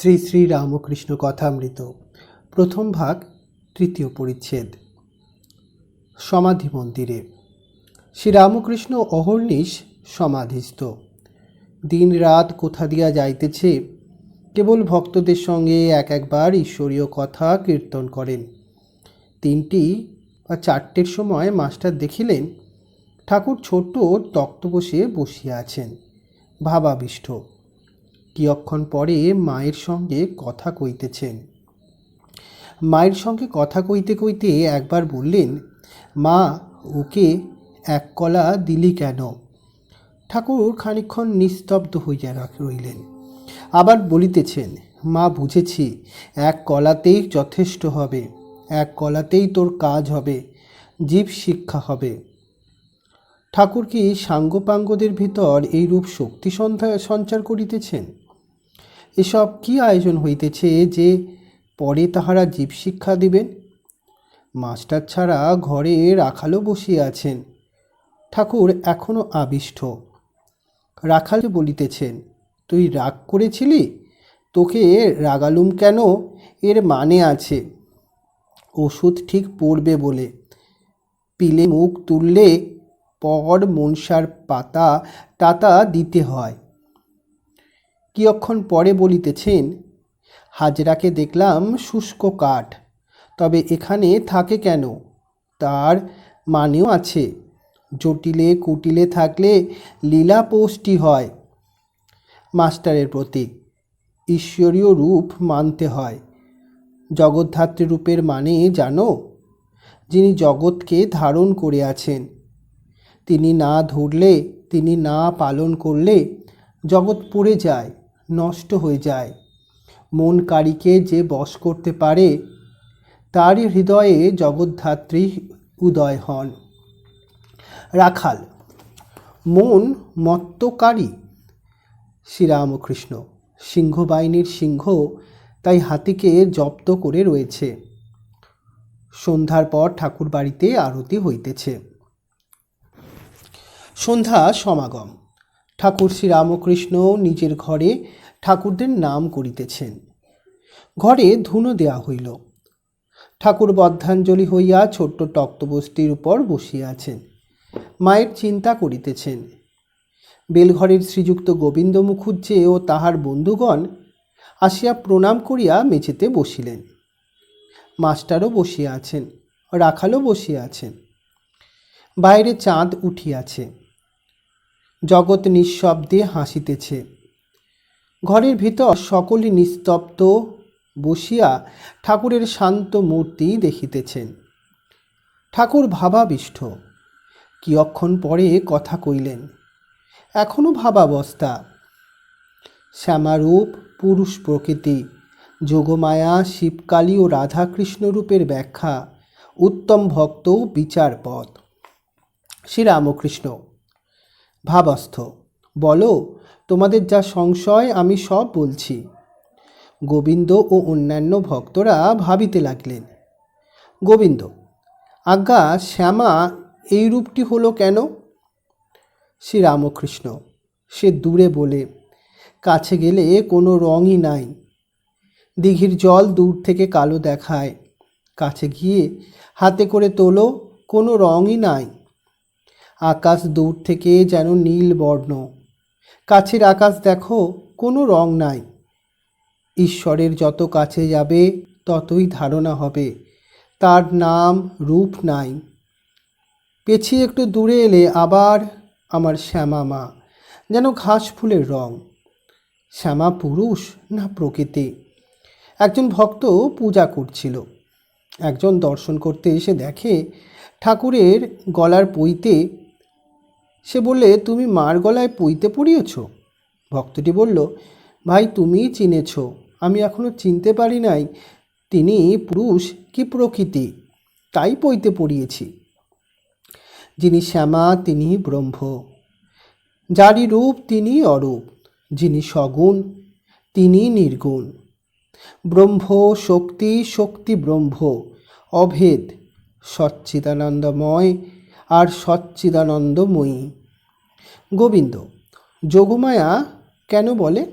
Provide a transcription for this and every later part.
শ্রী শ্রী রামকৃষ্ণ কথামৃত প্রথম ভাগ তৃতীয় পরিচ্ছেদ। সমাধি মন্দিরে শ্রীরামকৃষ্ণ অহর্নিশ সমাধিস্থ। দিন রাত কোথা দিয়া যাইতেছে, কেবল ভক্তদের সঙ্গে এক একবার ঈশ্বরীয় কথা কীর্তন করেন। 3টি বা 4টের সময় মাস্টার দেখিলেন ঠাকুর ছোট্ট তক্ত বসিয়া আছেন, ভাবাবিষ্ট। কিয়ক্ষণ পরে মায়ের সঙ্গে কথা কইতেছেন। মায়ের সঙ্গে কথা কইতে কইতে একবার বললেন, মা, ওকে এক কলা দিলি কেন? ঠাকুর খানিকক্ষণ নিস্তব্ধ হইয়া রইলেন। আবার বলিতেছেন, মা, বুঝেছি, এক কলাতেই যথেষ্ট হবে, এক কলাতেই তোর কাজ হবে, জীব শিক্ষা হবে। ঠাকুর কি সাঙ্গপাঙ্গদের ভিতর এইরূপ শক্তি সঞ্চার করিতেছেন? এসব কি আয়োজন হইতেছে যে পরে তাহারা জীব শিক্ষা দিবেন? মাস্টার ছাড়া ঘরে রাখালও বসিয়া আছেন। ঠাকুর এখনো আবিষ্ট। রাখাল বলিতেছেন, তুই রাগ করেছিলি? তোকে রাগালুম কেন, এর মানে আছে। ওষুধ ঠিক পড়বে বলে। পিলে মুখ তুললে পর মনসার পাতা টাতা দিতে হয়। কিয়ক্ষণ পরে বলিতেছেন, হাজরাকে দেখলাম শুষ্ক কাঠ, তবে এখানে থাকে কেন? তার মানেও আছে। জটিলে কুটিলে থাকলে লীলা পোষ্টি হয়। মাস্টারের প্রতি ঈশ্বরীয় রূপ মানতে হয়। জগদ্ধাত্রী রূপের মানে জানো? যিনি জগৎকে ধারণ করে আছেন, তিনি না ধরলে, তিনি না পালন করলে জগৎ পড়ে যায়, নষ্ট হয়ে যায়। মন কারীকে যে বশ করতে পারে, তারই হৃদয়ে জগদ্ধাত্রী উদয় হন। রাখাল মন মত্তকারী। শ্রীরামকৃষ্ণ সিংহবাহিনীর সিংহ, তাই হাতিকে জব্দ করে রয়েছে। সন্ধ্যার পর ঠাকুর বাড়িতে আরতি হইতেছে। সন্ধ্যা সমাগম। ঠাকুর শ্রীরামকৃষ্ণ নিজের ঘরে ঠাকুরদের নাম করিতেছেন। ঘরে ধুনো দেয়া হইল। ঠাকুর বদ্ধাঞ্জলি হইয়া ছোট্ট তক্তবস্তির উপর বসিয়া আছেন। মায়ের চিন্তা করিতেছেন। বেলঘরের শ্রীযুক্ত গোবিন্দ মুখুজ্জে ও তাহার বন্ধুগণ আসিয়া প্রণাম করিয়া মেঝেতে বসিলেন। মাস্টারও বসিয়া আছেন, রাখালও বসিয়া আছেন। বাইরে চাঁদ উঠিয়াছে। জগৎ নিঃশব্দে হাসিতেছে। ঘরের ভিতর সকলে নিস্তব্ধ বসিয়া ঠাকুরের শান্ত মূর্তি দেখিতেছেন। ঠাকুর ভাবাবিষ্ট। কিয়ক্ষণ পরে কথা কইলেন। এখনো ভাবাবস্থা। শ্যামারূপ, পুরুষ প্রকৃতি, যোগমায়া, শিবকালী ও রাধাকৃষ্ণ রূপের ব্যাখ্যা, উত্তম ভক্ত বিচারপথ। শ্রীরামকৃষ্ণ ভাবস্থ। বলো, তোমাদের যা সংশয় আমি সব বলছি। গোবিন্দ ও অন্যান্য ভক্তরা ভাবিতে লাগলেন। গোবিন্দ, আজ্ঞা, শ্যামা এই রূপটি হলো কেন? শ্রীরামকৃষ্ণ সে দূরে বলে, কাছে গেলে কোনো রঙই নাই। দিঘির জল দূর থেকে কালো দেখায়, কাছে গিয়ে হাতে করে তোলো, কোনো রঙই নাই। আকাশ দূর থেকে যেন নীল বর্ণ, কাছের আকাশ দেখো, কোনো রং নাই। ঈশ্বরের যত কাছে যাবে ততই ধারণা হবে তার নাম রূপ নাই। পেছিয়ে একটু দূরে এলে আবার আমার শ্যামা মা, যেন ঘাস ফুলের রং। শ্যামা পুরুষ না প্রকৃতি? একজন ভক্ত পূজা করছিল। একজন দর্শন করতে এসে দেখে ঠাকুরের গলার পইতে। সে বললে, তুমি মার গলায় পইতে পরিয়েছ? ভক্তটি বলল, ভাই, তুমিই চিনেছ, আমি এখনো চিনতে পারি নাই তিনি পুরুষ কি প্রকৃতি, তাই পইতে পরিয়েছি। যিনি শ্যামা তিনি ব্রহ্ম, যারই রূপ তিনি অরূপ, যিনি সগুণ তিনি নির্গুণ। ব্রহ্ম শক্তি, শক্তি ব্রহ্ম, অভেদ, সচ্চিদানন্দময় আর সচ্চিদানন্দময়ী। গোবিন্দ যোগমায়া কেন বলে?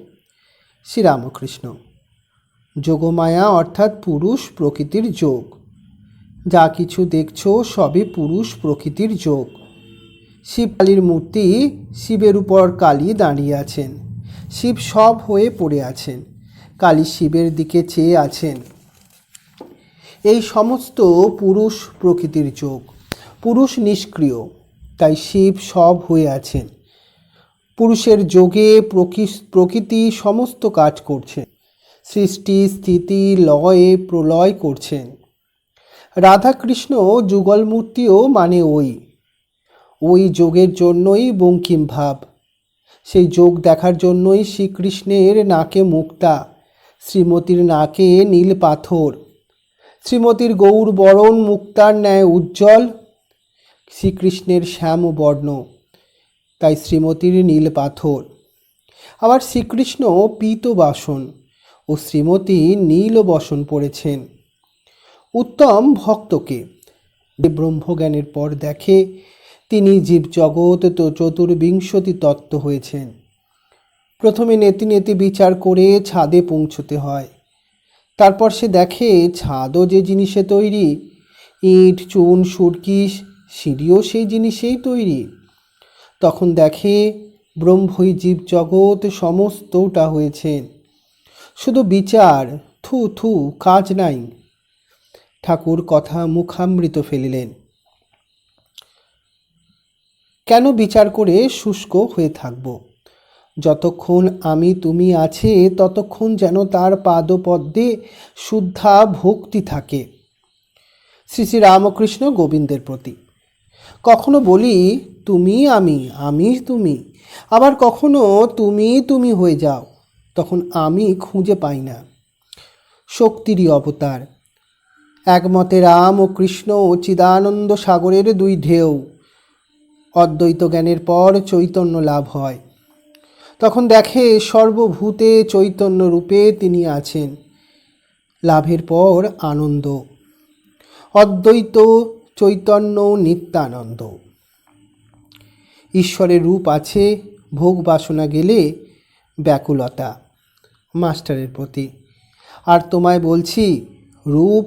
শ্রীরামকৃষ্ণ যোগমায়া অর্থাৎ পুরুষ প্রকৃতির যোগ। যা কিছু দেখছো সবই পুরুষ প্রকৃতির যোগ। শিব কালীর মূর্তি, শিবের উপর কালী দাঁড়িয়ে আছেন, শিব সব হয়ে পড়ে আছেন, কালী শিবের দিকে চেয়ে আছেন। এই সমস্ত পুরুষ প্রকৃতির যোগ। পুরুষ নিষ্ক্রিয়, তাই শিব সব হয়ে আছেন। পুরুষের যোগে প্রকৃতি সমস্ত কাজ করছে, সৃষ্টি স্থিতি লয়ে প্রলয় করছেন। রাধাকৃষ্ণ যুগল মূর্তিও মানে ওই যোগের জন্যই বঙ্কিম ভাব। সেই যোগ দেখার জন্যই শ্রীকৃষ্ণের নাকে মুক্তা, শ্রীমতীর নাকে নীল পাথর। শ্রীমতীর গৌর বরণ মুক্তার ন্যায় উজ্জ্বল, শ্রীকৃষ্ণের শ্যাম বর্ণ, তাই শ্রীমতীর নীল পাথর। আবার শ্রীকৃষ্ণ পীত বাসন ও শ্রীমতী নীল বসন পড়েছেন। উত্তম ভক্তকে যে ব্রহ্মজ্ঞানের পর দেখে তিনি জীবজগৎ তো চতুর্বিংশতি তত্ত্ব হয়েছেন। প্রথমে নেতি নেতি বিচার করে ছাদে পৌঁছতে হয়। তারপর সে দেখে ছাদও যে জিনিসে তৈরি, ইট চুন সুরকি সিঁড়িও সেই জিনিসেই তৈরি। তখন দেখে ব্রহ্মই জীবজগৎ সমস্তটা হয়েছেন। শুধু বিচার, থু কাজ নাই। ঠাকুর কথা মুখামৃত ফেলিলেন। কেন বিচার করে শুষ্ক হয়ে থাকব? যতক্ষণ আমি তুমি আছে ততক্ষণ যেন তার পাদপদ্মে শুদ্ধা ভক্তি থাকে। শ্রী শ্রী রামকৃষ্ণ গোবিন্দের প্রতি। কখনো বলি তুমি আমি, আমি তুমি, আবার কখনো তুমি হয়ে যাও, তখন আমি খুঁজে পাই না। শক্তিরই অবতার। একমতে রাম ও কৃষ্ণ ও চিদানন্দ সাগরের দুই ঢেউ। অদ্বৈত জ্ঞানের পর চৈতন্য লাভ হয়। তখন দেখে সর্বভূতে চৈতন্য রূপে তিনি আছেন। লাভের পর আনন্দ। অদ্বৈত চৈতন্য নিত্যানন্দ। ঈশ্বরের রূপ আছে, ভোগ বাসনা গেলে ব্যাকুলতা। মাস্টারের প্রতি। আর তোমায় বলছি, রূপ,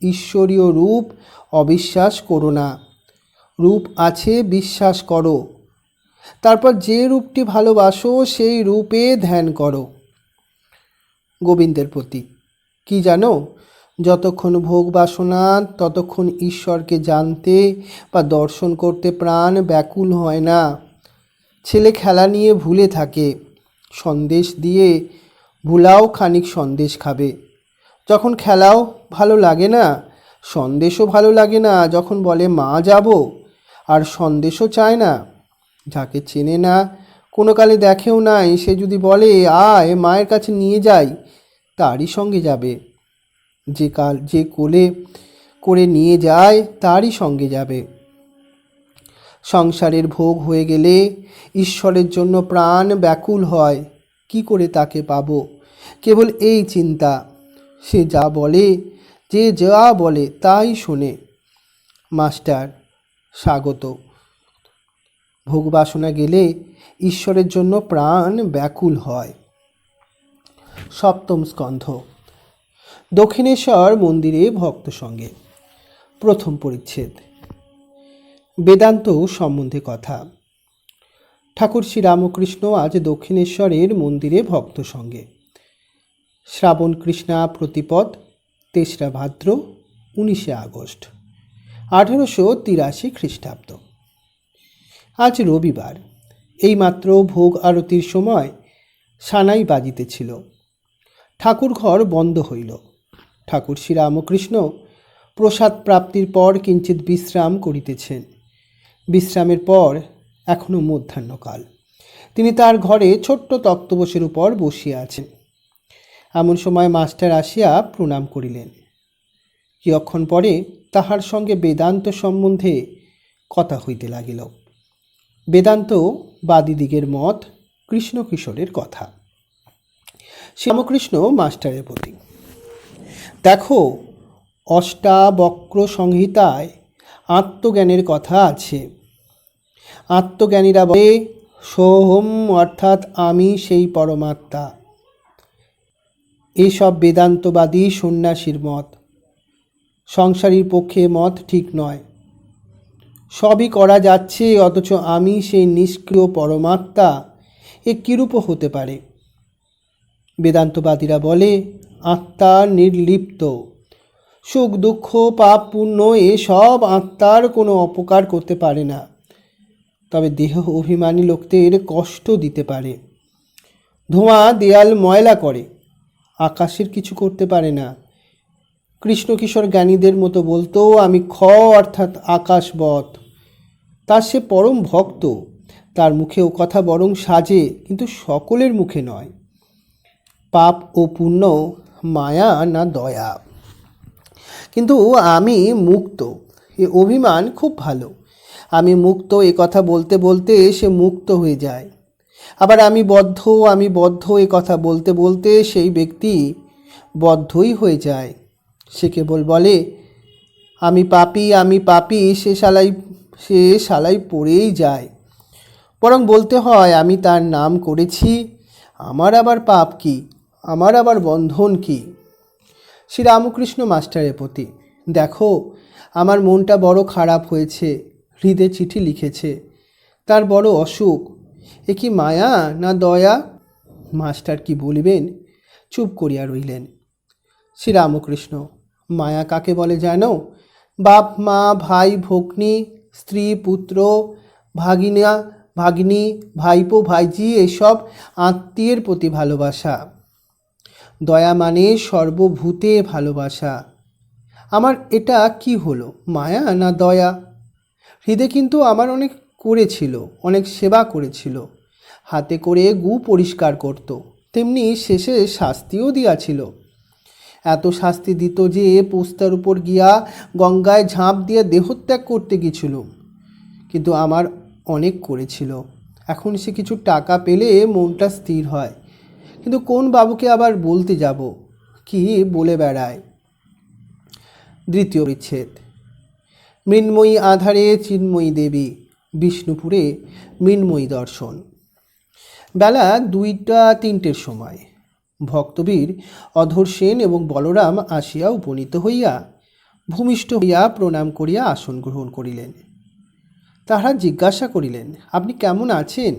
ঈশ্বরীয় রূপ অবিশ্বাস করো না। রূপ আছে, বিশ্বাস করো। তারপর যে রূপটি ভালোবাসো সেই রূপে ধ্যান করো। গোবিন্দের প্রতি। কি জানো, যতক্ষণ ভোগ বাসনা ততক্ষণ ঈশ্বরকে জানতে বা দর্শন করতে প্রাণ ব্যাকুল হয় না। ছেলে খেলা নিয়ে ভুলে থাকে, সন্দেশ দিয়ে ভুলাও খানিক সন্দেশ খাবে। যখন খেলাও ভালো লাগে না, সন্দেশও ভালো লাগে না, যখন বলে মা যাব, আর সন্দেশও চায় না। যাকে চেনে না, কোনো কালে দেখেও নাই, সে যদি বলে আয় মায়ের কাছে নিয়ে যাই, তারই সঙ্গে যাবে। যে কোলে করে নিয়ে যায় তারই সঙ্গে যাবে। সংসারের ভোগ হয়ে গেলে ঈশ্বরের জন্য প্রাণ ব্যাকুল হয়। কি করে তাকে পাবো? কেবল এই চিন্তা। সে যা বলে, যে যা বলে তাই শোনে। মাস্টার স্বাগত। ভোগ বাসনা গেলে ঈশ্বরের জন্য প্রাণ ব্যাকুল হয়। সপ্তম স্কন্ধ। দক্ষিণেশ্বর মন্দিরে ভক্ত সঙ্গে। প্রথম পরিচ্ছেদ। বেদান্ত সম্বন্ধে কথা। ঠাকুর শ্রীরামকৃষ্ণ আজ দক্ষিণেশ্বরের মন্দিরে ভক্ত সঙ্গে। শ্রাবণ কৃষ্ণা প্রতিপদ, 3রা ভাদ্র, 19শে আগস্ট 1883 খ্রিস্টাব্দ। আজ রবিবার। এইমাত্র ভোগ আরতির সময় সানাই বাজিতেছিল। ঠাকুর ঘর বন্ধ হইল। ঠাকুর শ্রীরামকৃষ্ণ প্রসাদ প্রাপ্তির পর কিঞ্চিৎ বিশ্রাম করিতেছেন। বিশ্রামের পর এখনও মধ্যাহ্নকাল। তিনি তার ঘরে ছোট্ট তক্তপোষের উপর বসিয়া আছেন। এমন সময় মাস্টার আসিয়া প্রণাম করিলেন। কিয়ক্ষণ পরে তাহার সঙ্গে বেদান্ত সম্বন্ধে কথা হইতে লাগিল। বেদান্ত বাদীদিগের মত, কৃষ্ণ কিশোরের কথা। শ্রীরামকৃষ্ণ মাস্টারের প্রতি। দেখো, অষ্টাবক্র সংহিতায় আত্মজ্ঞানের কথা আছে। আত্মজ্ঞানীরা বলে সোহম, অর্থাৎ আমি সেই পরমাত্মা। এইসব বেদান্তবাদী সন্ন্যাসীর মত। সংসারীর পক্ষে মত ঠিক নয়। সবই করা যাচ্ছে, অথচ আমি সেই নিষ্ক্রিয় পরমাত্মা, এ কিরূপ হতে পারে? বেদান্তবাদীরা বলে আত্মা নির্লিপ্ত। সুখ দুঃখ পাপ পুণ্য এসব আত্মার কোনো অপকার করতে পারে না, তবে দেহ অভিমানী লোকদের কষ্ট দিতে পারে। ধোঁয়া দেয়াল ময়লা করে, আকাশের কিছু করতে পারে না। কৃষ্ণ কিশোর জ্ঞানীদের মতো বলতো আমি অর্থাৎ আকাশবৎ। তার সে পরম ভক্ত, তার মুখে ও কথা বরং সাজে, কিন্তু সকলের মুখে নয়। পাপ ও পুণ্য মায়া না দয়া? কিন্তু আমি মুক্ত, এ অভিমান খুব ভালো। আমি মুক্ত এ কথা বলতে বলতে সে মুক্ত হয়ে যায়। আবার আমি বদ্ধ এ কথা বলতে বলতে সেই ব্যক্তি বদ্ধই হয়ে যায়। সে কেবল বলে আমি পাপী, সে শালাই পড়েই যায়। বরং বলতে হয় আমি তার নাম করেছি, আমার আবার পাপ কি, আমার আবার বন্ধন কি? শ্রীরামকৃষ্ণ মাস্টারের প্রতি, দেখো আমার মনটা বড় খারাপ হয়েছে। হৃদে চিঠি লিখেছে, তার বড় অসুখ। এ কি মায়া না দয়া? মাস্টার কি বলিবেন, চুপ করিয়া রইলেন। শ্রীরামকৃষ্ণ, মায়া কাকে বলে জানো? বাপ মা ভাই ভগ্নী স্ত্রী পুত্র ভাগিনী ভাইপো ভাইজি এসব আত্মীয়ের প্রতি ভালোবাসা। দয়া মানে সর্বভূতে ভালোবাসা। আমার এটা কি হলো, মায়া না দয়া? হৃদে কিন্তু আমার অনেক করেছিল, অনেক সেবা করেছিল, হাতে করে গু পরিষ্কার করত, তেমনি শেষে শাস্তিও দিয়াছিল। এত শাস্তি দিত যে পোস্তার উপর গিয়া গঙ্গায় ঝাঁপ দিয়ে দেহত্যাগ করতে গিয়েছিল। কিন্তু আমার অনেক করেছিল। এখন সে কিছু টাকা পেলে মনটা স্থির হয়, কিন্তু কোন বাবুকে আবার বলতে যাব, কি বলে বেড়ায়। দ্বিতীয় পরিচ্ছেদ। মৃন্ময়ী আধারে চিন্ময়ী দেবী, বিষ্ণুপুরে মৃন্ময়ী দর্শন। বেলা 2টা-3টের সময় ভক্তবীর অধর সেন এবং বলরাম আসিয়া উপনীত হইয়া ভূমিষ্ঠ হইয়া প্রণাম করিয়া আসন গ্রহণ করিলেন। তাহারা জিজ্ঞাসা করিলেন আপনি কেমন আছেন?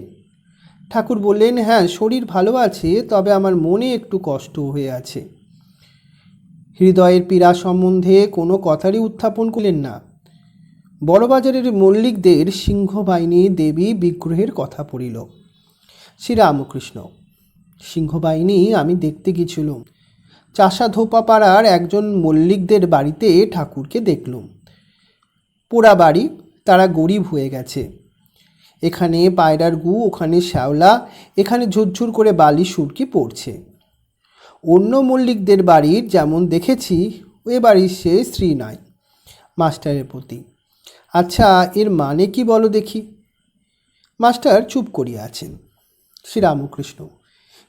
ঠাকুর বললেন হ্যাঁ, শরীর ভালো আছে, তবে আমার মনে একটু কষ্ট হয়ে আছে। হৃদয়ের পীড়া সম্বন্ধে কোনো কথারই উত্থাপন করলেন না। বড়বাজারের মল্লিকদের সিংহবাহিনী দেবী বিগ্রহের কথা পড়িল। শ্রীরামকৃষ্ণ, সিংহবাহিনী আমি দেখতে গেছিলুম। চাষা ধোপা পাড়ার একজন মল্লিকদের বাড়িতে ঠাকুরকে দেখলুম। পোড়া বাড়ি, তারা গরিব হয়ে গেছে। এখানে পায়রার গু, ওখানে শ্যাওলা, এখানে ঝুরঝুর করে বালি সুরকি পড়ছে। অন্য মল্লিকদের বাড়ির যেমন দেখেছি, এ বাড়ির সে স্ত্রী নয়। মাস্টারের প্রতি, আচ্ছা এর মানে কি বলো দেখি? মাস্টার চুপ করিয়া আছেন। শ্রীরামকৃষ্ণ,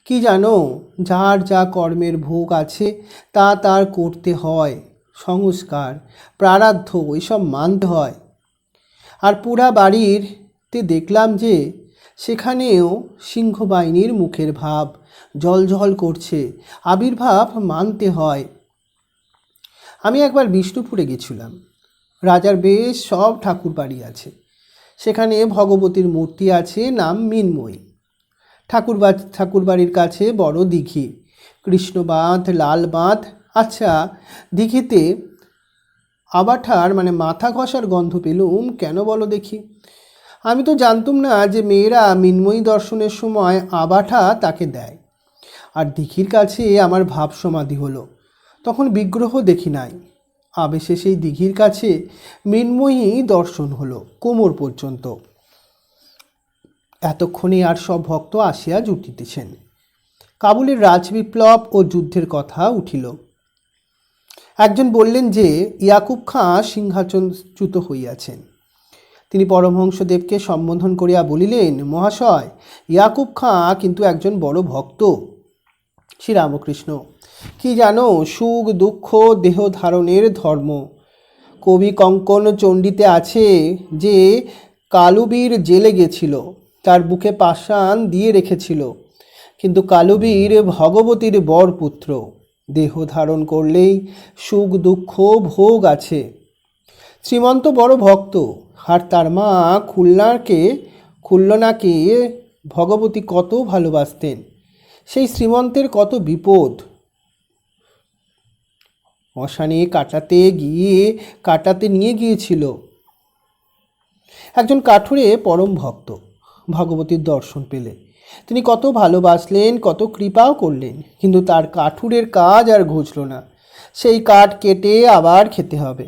কি জানো, যার যা কর্মের ভোগ আছে তা তার করতে হয়, সংস্কার প্রারাধ্য এসব মানতে হয়। আর পুরা বাড়িরতে দেখলাম যে সেখানেও সিংহবাহিনীর মুখের ভাব জলজল করছে, আবির্ভাব মানতে হয়। আমি একবার বিষ্ণুপুরে গেছিলাম। রাজার বেশ সব ঠাকুর বাড়ি আছে, সেখানে ভগবতীর মূর্তি আছে, নাম মৃন্ময়ী। ঠাকুর বাড়ির কাছে বড় দিঘি, কৃষ্ণ বাঁধ, লাল বাঁধ। আচ্ছা, দিঘিতে আবাঠার মানে মাথা ঘষার গন্ধ পেলুম কেন বলো দেখি? আমি তো জানতুম না যে মেয়েরা মৃন্ময়ী দর্শনের সময় আবাঠা তাকে দেয়। আর দিঘির কাছে আমার ভাব সমাধি হলো, তখন বিগ্রহ দেখি নাই। আবেশে সেই দিঘির কাছে মৃন্ময়ী দর্শন হলো কোমর পর্যন্ত। এতক্ষণে আর সব ভক্ত আসিয়া জুটিতেছেন। কাবুলের রাজবিপ্লব ও যুদ্ধের কথা উঠিল। একজন বললেন যে ইয়াকুব খাঁ সিংহাসনচ্যুত হইয়াছেন। তিনি পরমহংসদেবকে সম্বোধন করিয়া বলিলেন, মহাশয়, ইয়াকুব খাঁ কিন্তু একজন বড় ভক্ত। শ্রীরামকৃষ্ণ, কি জানো, সুখ দুঃখ দেহ ধারণের ধর্ম। কবি কঙ্কন চণ্ডীতে আছে যে কালুবীর জেলে গেছিল, তার বুকে পাষাণ দিয়ে রেখেছিল, কিন্তু কালবীর ভগবতীর বরপুত্র, দেহ ধারণ করলেই সুখ দুঃখ ভোগ আছে। শ্রীমন্ত বড় ভক্ত, আর তার মা খুলনাকে ভগবতী কত ভালোবাসতেন। সেই শ্রীমন্তের কত বিপদ। শ্মশানে কাটাতে নিয়ে গিয়েছিল। একজন কাঠুরে পরম ভক্ত ভগবতীর দর্শন পেলে তিনি কত ভালোবাসলেন, কত কৃপাও করলেন, কিন্তু তার কাঠুরের কাজ আর ঘুচল না। সেই কাঠ কেটে আবার খেতে হবে।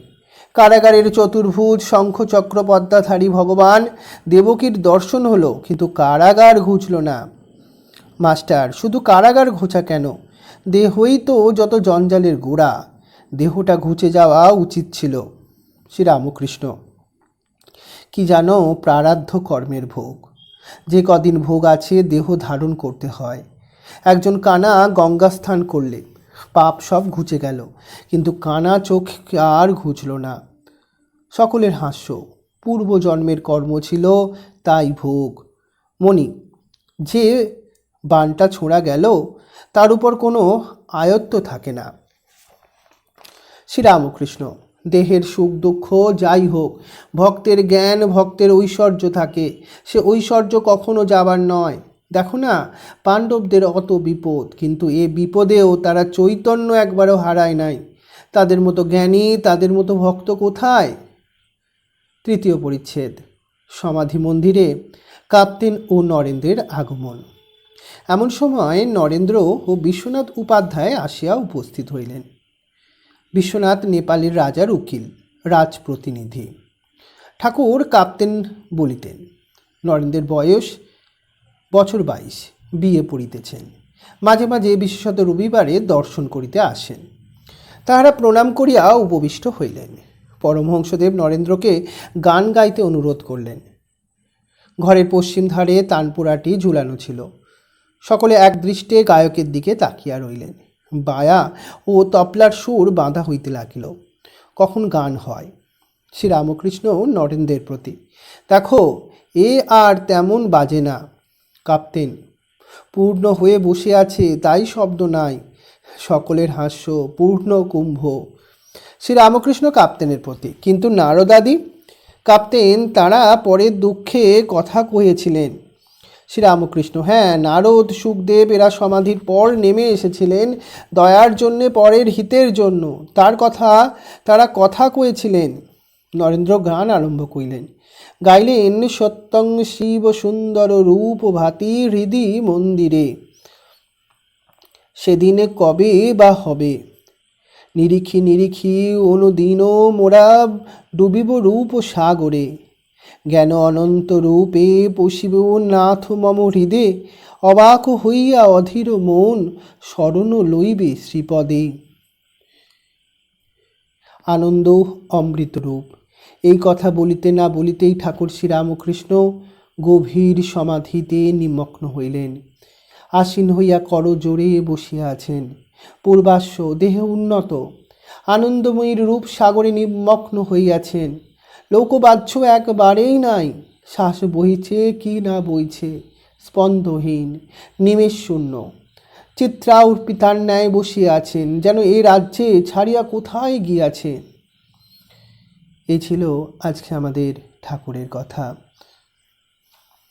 কারাগারের চতুর্ভুজ শঙ্খচক্র পদ্মাধারী ভগবান দেবকীর দর্শন হলো, কিন্তু কারাগার ঘুচল না। মাস্টার, শুধু কারাগার ঘোচা কেন? দেহই তো যত জঞ্জালের গোড়া। দেহটা ঘুচে যাওয়া উচিত ছিল। শ্রীরামকৃষ্ণ, কি জানো, প্রারাব্ধ কর্মের ভোগ। যে কদিন ভোগ আছে দেহ ধারণ করতে হয়। একজন কানা গঙ্গা স্নান করলে পাপ সব ঘুচে গেল, কিন্তু কানা চোখ আর ঘুচল না। সকলের হাস্য। পূর্বজন্মের কর্ম ছিল, তাই ভোগ। মণি, যে বানটা ছোঁড়া গেল তার উপর কোনো আয়ত্ত থাকে না। শ্রীরামকৃষ্ণ, দেহের সুখ দুঃখ যাই হোক, ভক্তের জ্ঞান, ভক্তের ঐশ্বর্য থাকে। সে ঐশ্বর্য কখনো যাবার নয়। দেখো না, পাণ্ডবদের অত বিপদ, কিন্তু এ বিপদেও তারা চৈতন্য একবারও হারায় নাই। তাদের মতো জ্ঞানী, তাদের মতো ভক্ত কোথায়? তৃতীয় পরিচ্ছেদ। সমাধি মন্দিরে কাপ্তেন ও নরেন্দ্রের আগমন। এমন সময় নরেন্দ্র ও বিশ্বনাথ উপাধ্যায় আসিয়া উপস্থিত হইলেন। বিশ্বনাথ নেপালের রাজার উকিল, রাজপ্রতিনিধি। ঠাকুর কাপ্তেন বলিতেন। নরেন্দ্রের বয়স বছর 22, বিয়ে পড়িতেছেন। মাঝে মাঝে বিশেষত রবিবারে দর্শন করিতে আসেন। তাহারা প্রণাম করিয়া উপবিষ্ট হইলেন। পরমহংসদেব নরেন্দ্রকে গান গাইতে অনুরোধ করলেন। ঘরের পশ্চিম ধারে তানপুরাটি ঝুলানো ছিল। সকলে একদৃষ্টে গায়কের দিকে তাকিয়া রইলেন। বায়া ও তবলার সুর বাঁধা হইতে লাগিল। কখন গান হয়। শ্রীরামকৃষ্ণ নরেন্দ্রের প্রতি, দেখো, এ আর তেমন বাজে না। কাপ্তেন, পূর্ণ হয়ে বসে আছে, তাই শব্দ নাই। সকলের হাস্য। পূর্ণ কুম্ভ। শ্রীরামকৃষ্ণ কাপ্তেনের প্রতি, কিন্তু নারদাদি? কাপ্তেন, তারা পরের দুঃখে কথা কহেছিলেন। শ্রীরামকৃষ্ণ, হ্যাঁ, নারদ, সুখদেব এরা সমাধির পর নেমে এসেছিলেন দয়ার জন্যে, পরের হিতের জন্য। তারা কথা কয়েছিলেন। নরেন্দ্র গান আরম্ভ করিলেন। গাইলেন, সত্যং শিব সুন্দর রূপ ভাতি হৃদি মন্দিরে, সেদিনে কবে বা হবে। নিরিখি নিরিখি অনুদিন মোরা ডুবিব রূপ সাগরে, জ্ঞান অনন্ত রূপে পশিব নাথ মম হৃদে, অবাক হইয়া অধীর মন শরণ লইবে শ্রীপদে। আনন্দ অমৃত রূপ। এই কথা বলিতে না বলিতেই ঠাকুর শ্রীরামকৃষ্ণ গভীর সমাধিতে নিমগ্ন হইলেন। আসীন হইয়া করজোড়ে বসিয়া আছেন। পূর্বাশ্ব, দেহে উন্নত, আনন্দময়ীর রূপ সাগরে নিমগ্ন হইয়াছেন। লোকবাহ্য একবারেই নাই। শ্বাস বহিছে কি না বইছে, স্পন্দহীন, নিমেষ শূন্য। চিত্রা অর্পিতার ন্যায় বসিয়া আছেন, যেন এ রাজ্যে ছাড়িয়া কোথায় গিয়াছেন। এই ছিল আজকে আমাদের ঠাকুরের কথা।